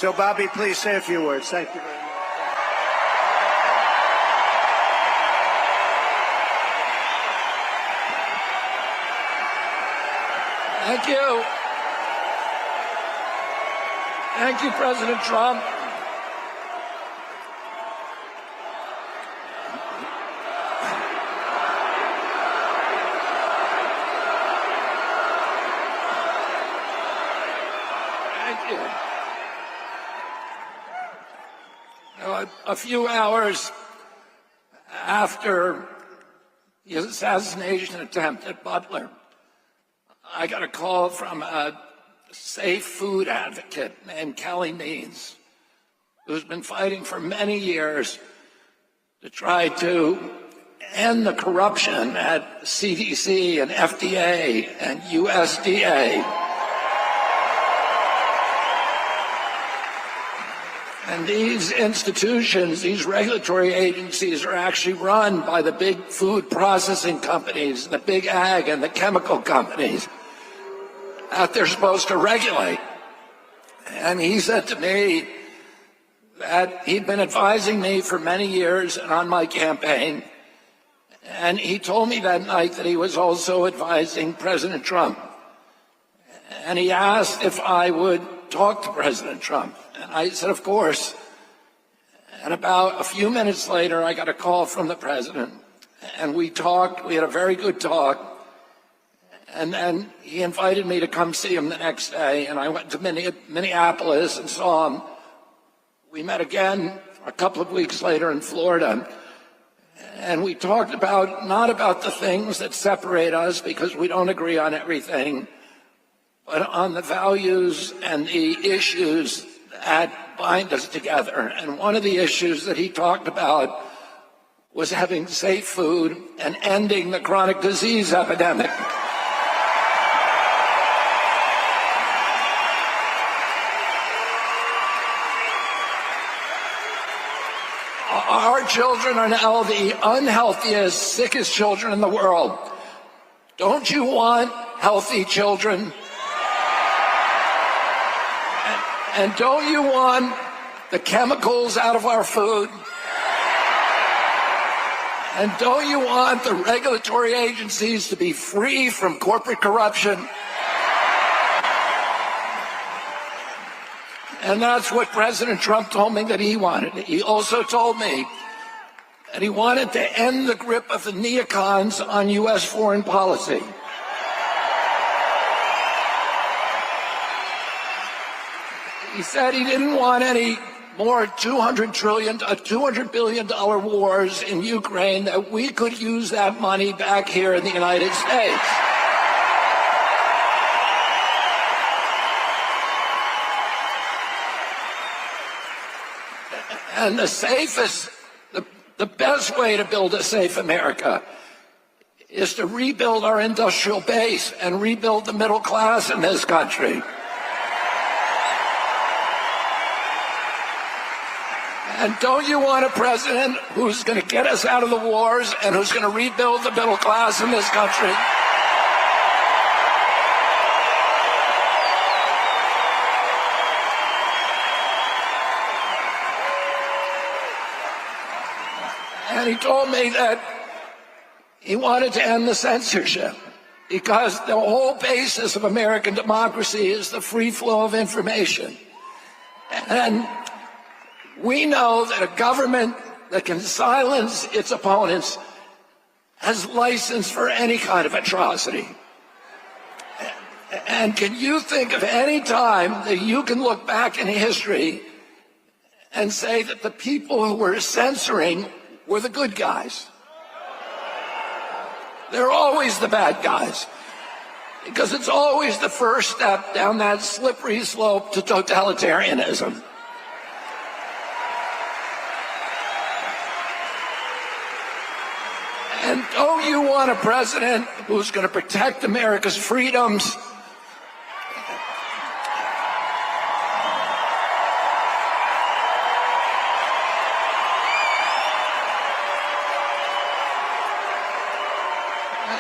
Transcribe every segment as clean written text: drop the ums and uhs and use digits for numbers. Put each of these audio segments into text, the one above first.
So, Bobby, please say a few words. Thank you very much. Thank you. Thank you, President Trump. Thank you. A few hours after the assassination attempt at Butler, I got a call from a safe food advocate named Kelly Means, who's been fighting for many years to try to end the corruption at CDC and FDA and USDA. And these institutions, these regulatory agencies, are actually run by the big food processing companies, the big ag and the chemical companies that they're supposed to regulate. And he said to me that he'd been advising me for many years and on my campaign. And he told me that night that he was also advising President Trump. And he asked if I would talk to President Trump. And I said, of course. And about a few minutes later, I got a call from the president. And we talked. We had a very good talk. And then he invited me to come see him the next day. And I went to Minneapolis and saw him. We met again a couple of weeks later in Florida. And we talked about, not about the things that separate us because we don't agree on everything, but on the values and the issues that bind us together. And one of the issues that he talked about was having safe food and ending the chronic disease epidemic. Our children are now the unhealthiest, sickest children in the world. Don't you want healthy children? And don't you want the chemicals out of our food? And don't you want the regulatory agencies to be free from corporate corruption? And that's what President Trump told me that he wanted. He also told me that he wanted to end the grip of the neocons on U.S. foreign policy. He said he didn't want any more $200 billion wars in Ukraine, that we could use that money back here in the United States. And the safest, the best way to build a safe America is to rebuild our industrial base and rebuild the middle class in this country. And don't you want a president who's going to get us out of the wars and who's going to rebuild the middle class in this country? And he told me that he wanted to end the censorship because the whole basis of American democracy is the free flow of information. And we know that a government that can silence its opponents has license for any kind of atrocity. And can you think of any time that you can look back in history and say that the people who were censoring were the good guys? They're always the bad guys, because it's always the first step down that slippery slope to totalitarianism. And don't you want a president who's going to protect America's freedoms?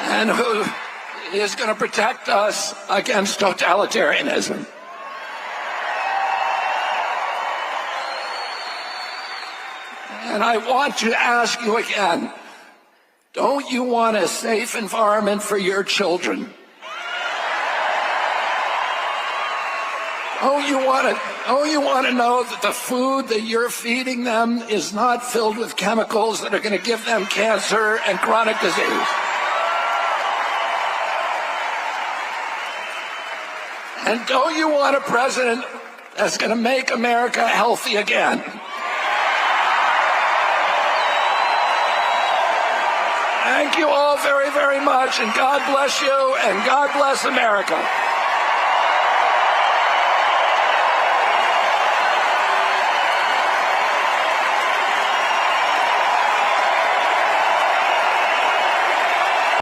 And who is going to protect us against totalitarianism? And I want to ask you again, don't you want a safe environment for your children? Don't you want to know that the food that you're feeding them is not filled with chemicals that are going to give them cancer and chronic disease? And don't you want a president that's going to make America healthy again? Thank you all very, very much, and God bless you, and God bless America.